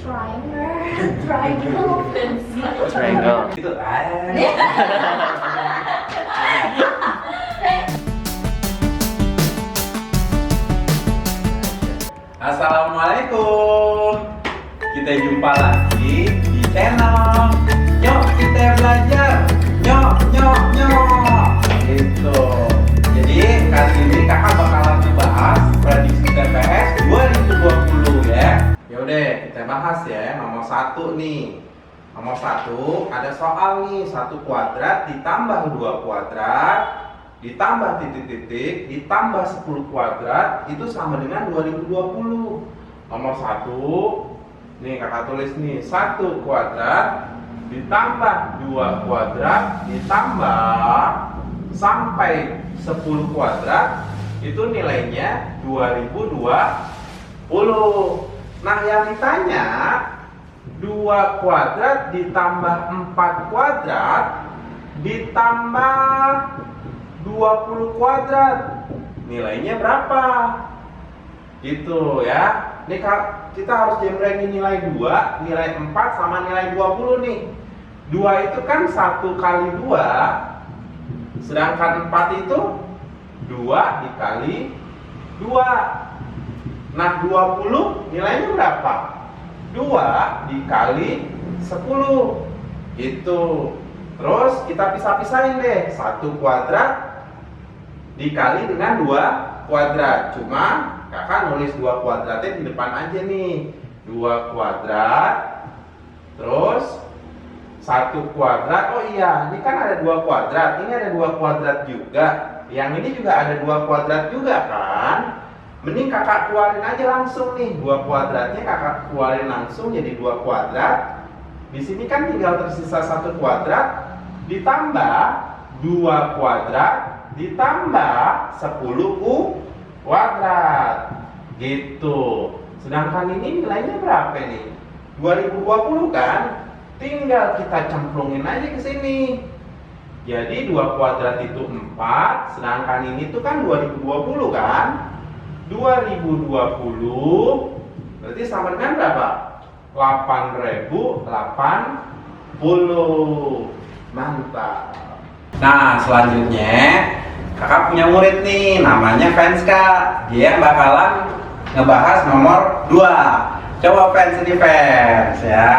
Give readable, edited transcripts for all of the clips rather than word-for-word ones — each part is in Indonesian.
Triangle. Triangle. Gitu. Assalamualaikum. Kita jumpa lagi di channel Nyok Kita Belajar. Nyok. Gitu. Jadi kali ini kakak bakalan ngebahas prediksi TPS 2020 ya. Yaudah kita bahas ya. Nomor 1 nih. Nomor 1 ada soal nih, 1 kuadrat ditambah 2 kuadrat ditambah titik-titik ditambah 10 kuadrat itu sama dengan 2020. Nomor 1 nih kakak tulis nih, 1 kuadrat ditambah 2 kuadrat ditambah sampai 10 kuadrat itu nilainya 2020. Nah yang ditanya 2 kuadrat ditambah 4 kuadrat ditambah 20 kuadrat nilainya berapa? Gitu ya. Ini kita harus jembrengin nilai 2, nilai 4 sama nilai 20 nih. 2 itu kan 1 kali 2, sedangkan 4 itu 2 dikali 2. Nah 20 nilainya berapa? 2 dikali 10 gitu. Terus kita pisah-pisahin deh, 1 kuadrat dikali dengan 2 kuadrat. Cuma kakak nulis 2 kuadratnya di depan aja nih. 2 kuadrat terus 1 kuadrat. Oh iya, ini kan ada 2 kuadrat, ini ada 2 kuadrat juga. Yang ini juga ada 2 kuadrat juga kan. Mending kakak keluarin aja langsung nih, 2 kuadratnya kakak keluarin langsung jadi 2 kuadrat. Di sini kan tinggal tersisa 1 kuadrat ditambah 2 kuadrat ditambah 10 kuadrat. Gitu. Sedangkan ini nilainya berapa nih? 2020 kan? Tinggal kita cemplungin aja ke sini. Jadi 2 kuadrat itu 4, sedangkan ini tuh kan 2020 kan? 2020 berarti sama dengan berapa? 8.080. Mantap. Nah selanjutnya kakak punya murid nih, namanya Venska. Dia bakalan ngebahas nomor 2. Coba Vens ini Vens ya.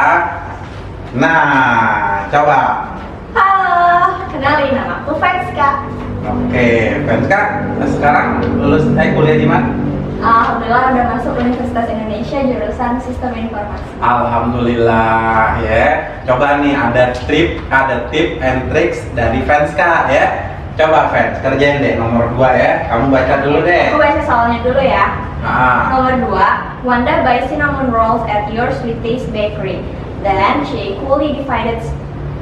Nah coba. Halo, kenalin nama aku Venska. Oke, Venska sekarang lulus kuliah di mana? Alhamdulillah udah masuk Universitas Indonesia jurusan Sistem Informasi. Alhamdulillah ya. Coba nih ada tip and tricks dari Venska ya. Coba Vens, kerjain deh nomor 2 ya. Kamu baca dulu deh. Aku baca soalnya dulu ya. Nomor 2, Wanda buys cinnamon rolls at your sweet taste bakery. Then she equally divided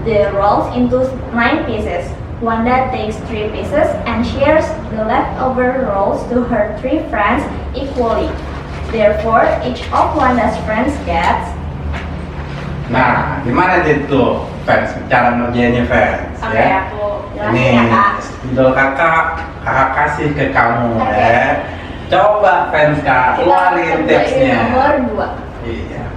the rolls into 9 pieces. Wanda takes 3 pieces and shares the leftover rolls to her 3 friends equally. Therefore, each of Wanda's friends gets. Nah, gimana gitu, Vens? Cara ngerjainnya Vens Oke, ya. aku jelasin Ini ya kak. spidol kakak kasih ke kamu ya. Coba Venska keluarin tipsnya. Nomor 2. Iya.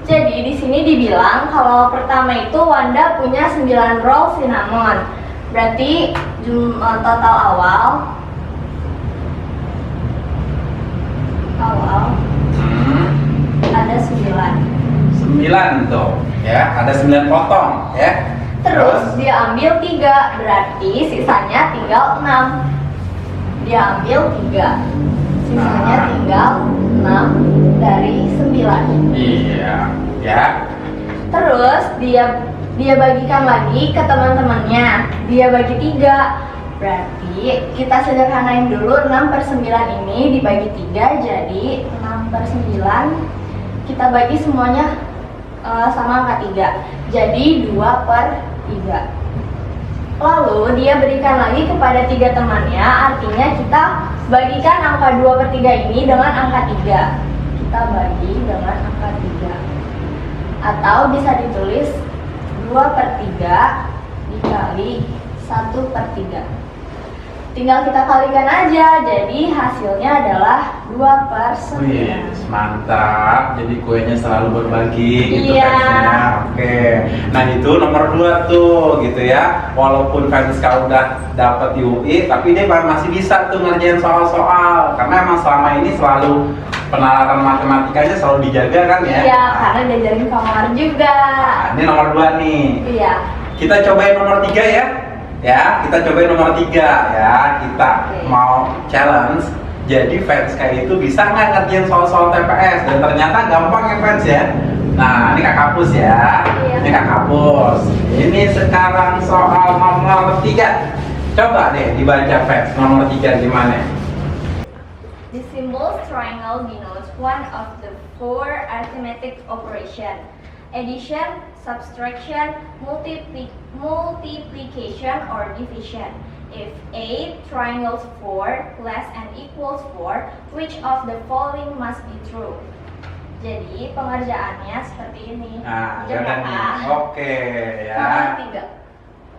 Jadi di sini dibilang kalau pertama itu Wanda punya 9 roll cinnamon. Berarti total awal ada 9. 9 tuh ya, ada 9 potong ya. Terus dia ambil 3, berarti sisanya tinggal 6. Dia ambil 3, sisanya tinggal 6 dari 9. Iya, ya. Terus dia bagikan lagi ke teman-temannya. Dia bagi 3. Berarti kita sederhanain dulu 6/9 ini dibagi 3 jadi 6/9. Kita bagi semuanya sama angka 3. Jadi 2/3. Lalu dia berikan lagi kepada 3 temannya, artinya kita bagikan angka 2/3 ini dengan angka 3. Kita bagi dengan angka 3. Atau bisa ditulis 2/3 dikali 1/3. tinggal kita kalikan aja. Jadi hasilnya adalah 2/9. Wih, mantap. Jadi kuenya selalu berbagi gitu Iya. fansnya. Oke. Nah, itu nomor 2 tuh gitu ya. Walaupun Francisca udah dapat di UI, tapi dia masih bisa tuh ngerjain soal-soal karena emang selama ini selalu penalaran matematikanya selalu dijaga kan ya. Iya, karena diajarin kamar juga. Nah, ini nomor 2 nih. Iya. Kita cobain nomor 3 ya. Ya, kita cobain nomor 3 ya. Kita Oke. mau challenge. Jadi fans kayak itu bisa nggak ngerjain soal-soal TPS? Dan ternyata gampang ya fans ya. Nah, ini kakak Pus ya. Iya. Ini kakak Pus. Ini sekarang soal nomor 3. Coba deh dibaca fans nomor 3 gimana? The symbol triangle denotes one of the four arithmetic operation: addition, subtraction, multiplication, or division. If A triangles 4 less and equals 4, which of the following must be true? Jadi pengerjaannya seperti ini. Nah, Jam jangan nih. berapa? Oke ya. Nomor 3.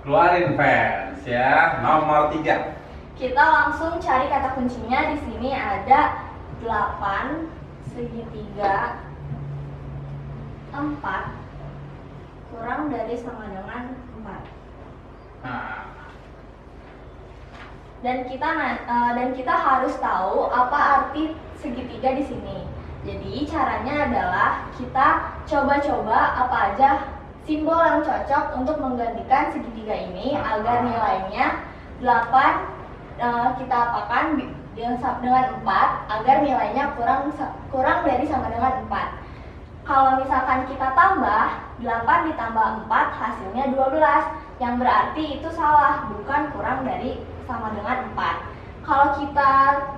Keluarin fans ya. Nomor 3. Kita langsung cari kata kuncinya. Di sini ada 8 segitiga 4 kurang dari sama dengan 4. Nah, Dan kita harus tahu apa arti segitiga di sini. Jadi caranya adalah kita coba-coba apa aja simbol yang cocok untuk menggantikan segitiga ini agar nilainya 8 kita apakan dengan 4 agar nilainya kurang dari sama dengan 4. Kalau misalkan kita tambah 8 ditambah 4 hasilnya 12, yang berarti itu salah, bukan kurang dari sama dengan 4. Kalau kita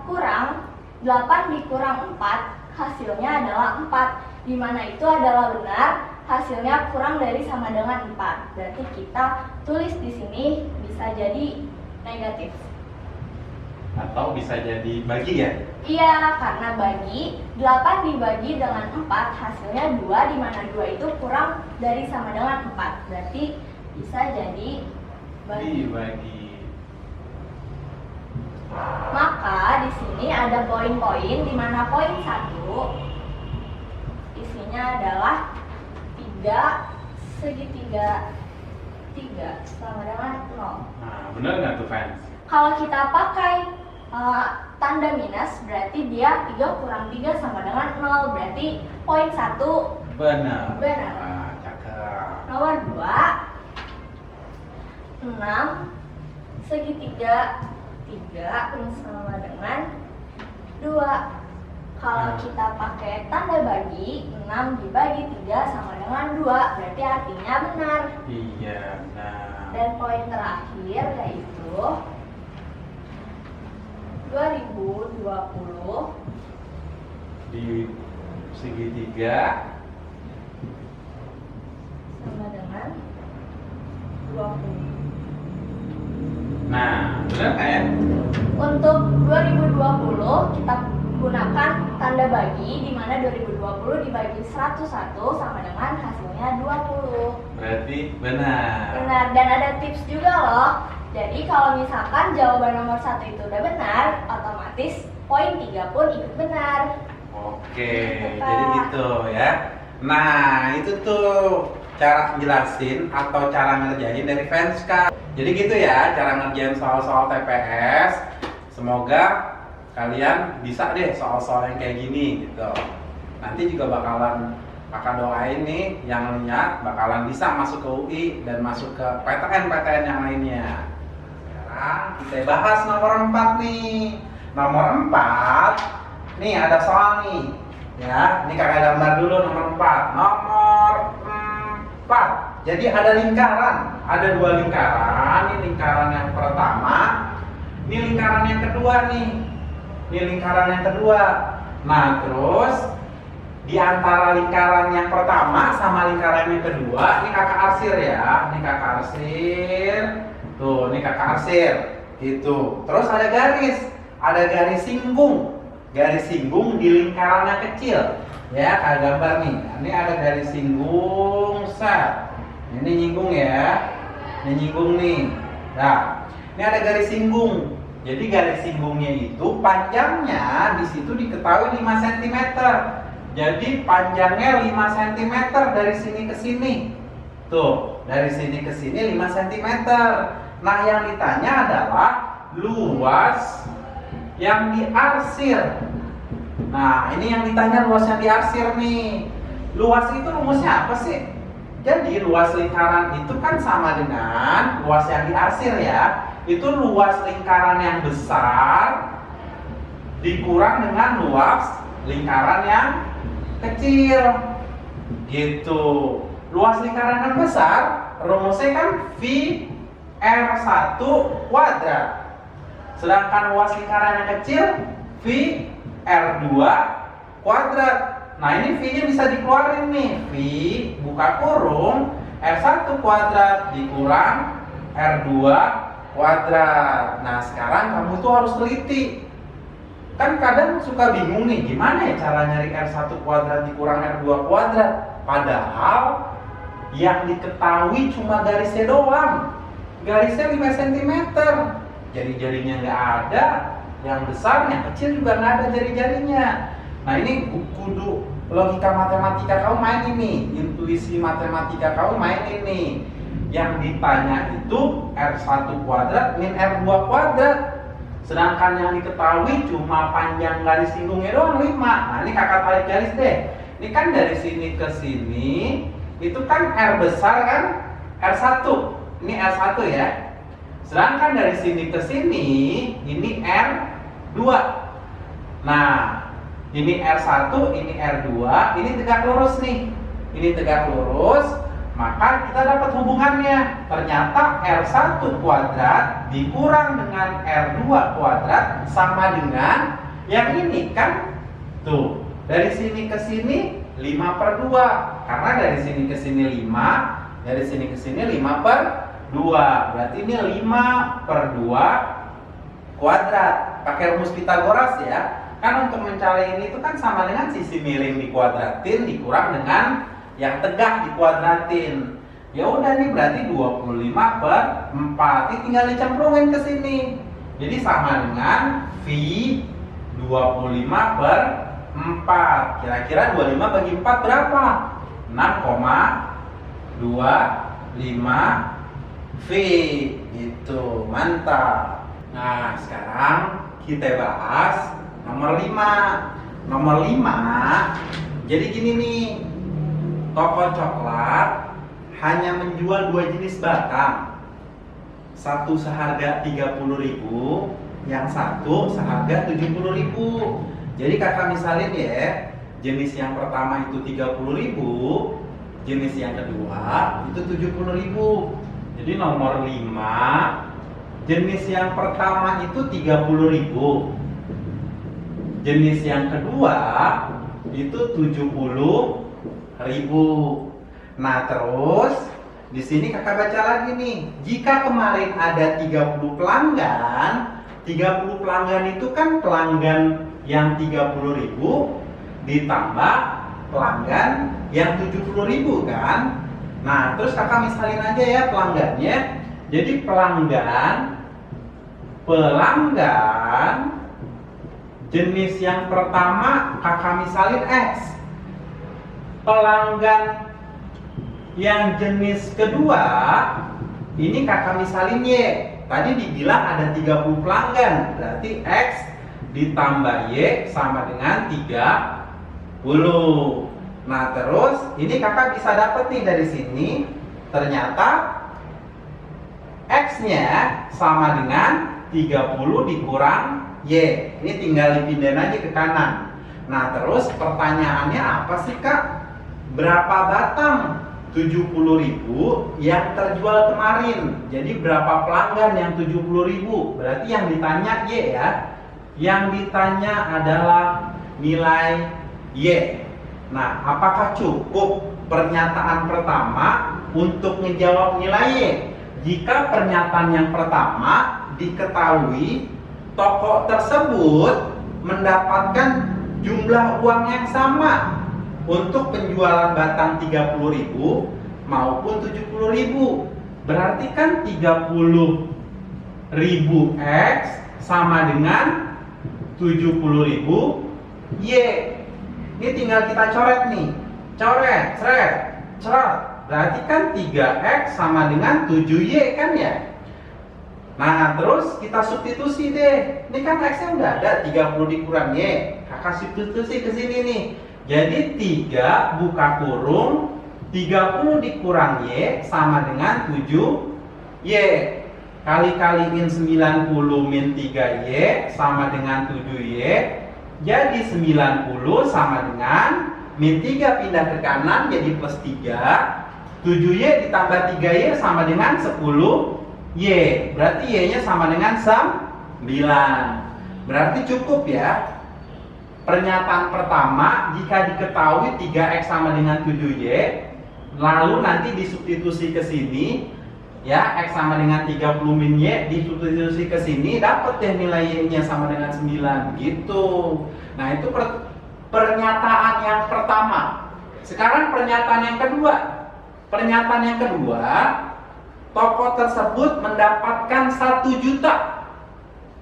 kurang 8 dikurang 4 hasilnya adalah 4, di mana itu adalah benar, hasilnya kurang dari sama dengan 4. Berarti kita tulis di sini bisa jadi negatif. atau bisa jadi bagi ya. Iya, karena bagi 8 dibagi dengan 4 hasilnya 2, di mana 2 itu kurang dari sama dengan 4. Berarti bisa jadi bagi. Dibagi. Maka di sini ada poin-poin, di mana poin 1 isinya adalah 3 segitiga 3 sama dengan 0. Nah, bener nggak tuh fans? Kalau kita pakai tanda minus, berarti dia 3 kurang 3 sama dengan 0. Berarti poin 1 Benar. Benar. Nah, cakep. nomor 2 6 segitiga 3 sama dengan 2. Kalau kita pakai tanda bagi, 6 dibagi 3 sama dengan 2, berarti artinya benar. Iya, nah. Dan poin terakhir yaitu 2020 Di segitiga. sama dengan 20. Nah, benar nggak ya? Untuk 2020 kita gunakan tanda bagi, di mana 2020 dibagi 101 sama dengan hasilnya 20. Berarti benar. Benar, dan ada tips juga loh. Jadi kalau misalkan jawaban nomor 1 itu udah benar, otomatis poin 3 pun ikut benar. Oke, Gitu, Kak. jadi gitu ya. Nah, itu tuh cara jelasin atau cara ngerjain dari Fanska. Jadi gitu ya, cara ngerjain soal-soal TPS. Semoga kalian bisa deh soal-soal yang kayak gini gitu. Nanti juga bakalan kakak doain nih yang lihat bakalan bisa masuk ke UI dan masuk ke PTN-PTN yang lainnya. Sekarang kita bahas nomor 4 nih. Nomor 4, nih ada soal nih. Ya, ini kakak gambar dulu nomor 4. Nomor 4. Jadi ada lingkaran, ada 2 lingkaran. Ini lingkaran yang pertama, ini lingkaran yang kedua nih. Ini lingkaran yang kedua. Nah, terus di antara lingkaran yang pertama sama lingkaran yang kedua, ini kakak arsir ya. Ini kakak arsir. Tuh, ini kakak arsir. Gitu. Terus ada garis singgung. Garis singgung di lingkaran yang kecil. Ya, kakak gambar nih. Ini ada garis singgung set. Ini nyinggung ya. Ini nyinggung nih. Nah, ini ada garis singgung Jadi garis singgungnya itu panjangnya di situ diketahui 5 cm. Jadi panjangnya 5 cm dari sini ke sini. Tuh, dari sini ke sini 5 cm. Nah, yang ditanya adalah luas yang diarsir. Nah, ini yang ditanya luas yang diarsir nih. Luas itu rumusnya apa sih? Jadi luas lingkaran itu kan sama dengan luas yang diarsir ya. Itu luas lingkaran yang besar dikurang dengan luas lingkaran yang kecil. Gitu. Luas lingkaran yang besar rumusnya kan V R1 kuadrat. Sedangkan luas lingkaran yang kecil V R2 kuadrat. Nah, ini V-nya bisa dikeluarin nih. V buka kurung R1 kuadrat dikurang R2 kuadrat. Nah, sekarang kamu tuh harus teliti. Kan kadang suka bingung nih, gimana ya cara nyari R1 kuadrat dikurang R2 kuadrat? Padahal yang diketahui cuma garisnya doang. Garisnya 5 cm. Jari-jarinya nggak ada. Yang besar, yang kecil juga nggak ada jari-jarinya. Nah, ini kudu logika matematika kamu main ini, intuisi matematika kamu main ini. Yang ditanya itu R1 kuadrat min R2 kuadrat. Sedangkan yang diketahui cuma panjang garis singgungnya doang 5. Nah, ini kakak tarik garis deh. Ini kan dari sini ke sini, itu kan R besar kan R1. Ini R1 ya. Sedangkan dari sini ke sini, ini R2. Nah, ini R1, ini R2, ini tegak lurus nih. Ini tegak lurus, maka kita dapat hubungannya. Ternyata R1 kuadrat dikurang dengan R2 kuadrat sama dengan yang ini kan. Tuh, dari sini ke sini 5/2. Karena dari sini ke sini 5, dari sini ke sini 5/2. Berarti ini 5/2 kuadrat. Pakai rumus Pitagoras ya. Kan untuk mencari ini itu kan sama dengan sisi miring dikuadratin dikurang dengan yang tegak dikuadratin. Ya udah nih berarti 25/4. Ini tinggal dicemplungin ke sini. Jadi sama dengan V 25/4. Kira-kira 25 bagi 4 berapa? 6,25 V. Itu mantap. Nah, sekarang kita bahas nomor 5. Nomor 5. Jadi gini nih. Toko coklat hanya menjual 2 jenis batang. Satu seharga 30.000, yang satu seharga 70.000. Jadi kakak misalin ya, jenis yang pertama itu 30.000, jenis yang kedua itu 70.000. Jadi nomor 5, jenis yang pertama itu 30.000. Jenis yang kedua itu 70.000. Nah, terus di sini kakak baca lagi nih. Jika kemarin ada 30 pelanggan, 30 pelanggan itu kan pelanggan yang 30.000 ditambah pelanggan yang 70.000 kan? Nah, terus kakak misalin aja ya pelanggannya. Jadi pelanggan jenis yang pertama kakak misalin X. Pelanggan yang jenis kedua ini kakak misalin Y. Tadi dibilang ada 30 pelanggan, berarti X ditambah Y sama dengan 30. Nah, terus ini kakak bisa dapet nih dari sini. Ternyata X-nya sama dengan 30 dikurang Y. Ini tinggal dipindahin aja ke kanan. Nah, terus pertanyaannya apa sih kak? Berapa batang 70.000 yang terjual kemarin? Jadi berapa pelanggan yang 70.000? Berarti yang ditanya Y ya. Yang ditanya adalah nilai Y. Nah, apakah cukup pernyataan pertama untuk menjawab nilai Y? Jika pernyataan yang pertama diketahui toko tersebut mendapatkan jumlah uang yang sama untuk penjualan batang 30.000 maupun 70.000. Berarti kan 30.000 X sama dengan 70.000 Y. Ini tinggal kita coret nih. Coret, coret. Berarti kan 3X sama dengan 7Y kan ya? Nah, terus kita substitusi deh. Ini kan X-nya udah ada, 30 dikurang Y. Kakak substitusi ke sini nih. Jadi 3 buka kurung 30 dikurang Y sama dengan 7Y. Kali-kaliin 90 min 3Y sama dengan 7Y. Jadi 90 sama dengan min 3 pindah ke kanan jadi plus 3. 7Y ditambah 3Y sama dengan 10Y. Berarti Y-nya sama dengan 9. Berarti cukup ya. Pernyataan pertama, jika diketahui 3X sama dengan 7Y, lalu nanti disubstitusi ke sini, ya, X sama dengan 30 min Y, disubstitusi ke sini, dapat deh nilai Y-nya sama dengan 9, gitu. Nah, itu pernyataan yang pertama. Sekarang pernyataan yang kedua. Pernyataan yang kedua, toko tersebut mendapatkan 1 juta.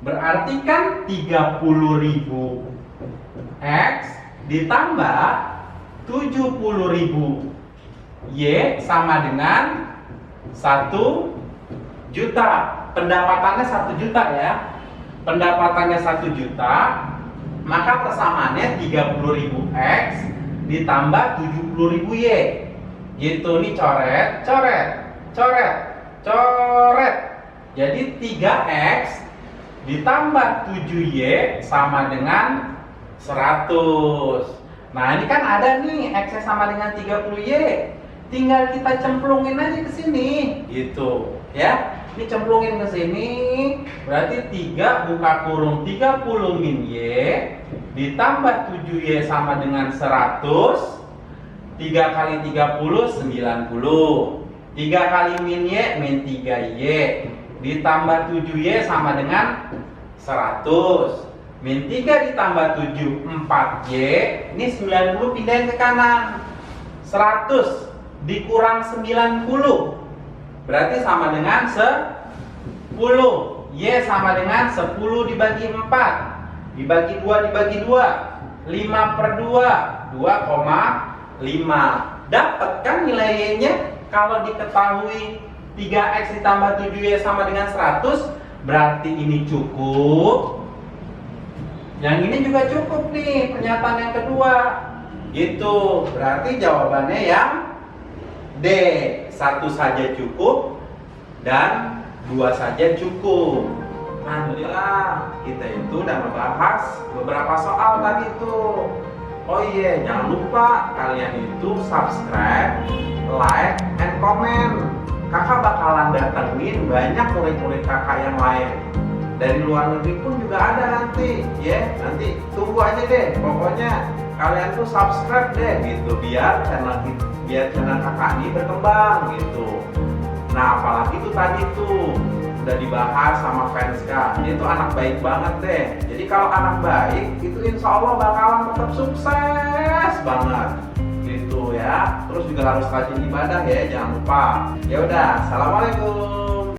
Berarti kan 30.000 X ditambah 70.000 Y sama dengan 1 juta. Pendapatannya 1 juta ya. Pendapatannya 1 juta, maka persamaannya 30.000 X ditambah 70.000 Y. Gitu nih, coret. Jadi 3X ditambah 7Y sama dengan 100. Nah, ini kan ada nih X sama dengan 30Y. Tinggal kita cemplungin aja ke sini. Gitu, ya. Ini cemplungin ke sini. Berarti 3 buka kurung 30 min Y ditambah 7Y sama dengan 100. 3 kali 30 90. 3 kali min Y min 3Y ditambah 7Y sama dengan 100. Min 3 ditambah 7 4Y. Ini 90 pindahin ke kanan. 100 dikurang 90 berarti sama dengan 10. Y sama dengan 10 dibagi 4 dibagi 2 dibagi 2, 5/2, 2,5. Dapat kan nilai Y-nya? Kalau diketahui 3X ditambah 7Y sama dengan 100, berarti ini cukup. Yang ini juga cukup nih, pernyataan yang kedua. Gitu. Berarti jawabannya yang D. 1 saja cukup dan 2 saja cukup. Alhamdulillah, kita itu udah membahas beberapa soal tadi tuh. Oh iya, jangan lupa kalian itu subscribe, like, and comment. Kakak bakalan datengin banyak murid-murid kakak yang lain. Dari luar negeri pun juga ada nanti, ya. Nanti tunggu aja deh. Pokoknya kalian tuh subscribe deh, gitu, biar channel kakak ini berkembang, gitu. Nah, apalagi tuh tadi tuh udah dibahas sama Venska. Dia tuh anak baik banget deh. Jadi kalau anak baik itu insya Allah bakalan tetap sukses banget, gitu ya. Terus juga harus rajin ibadah ya, jangan lupa. Ya udah, assalamualaikum.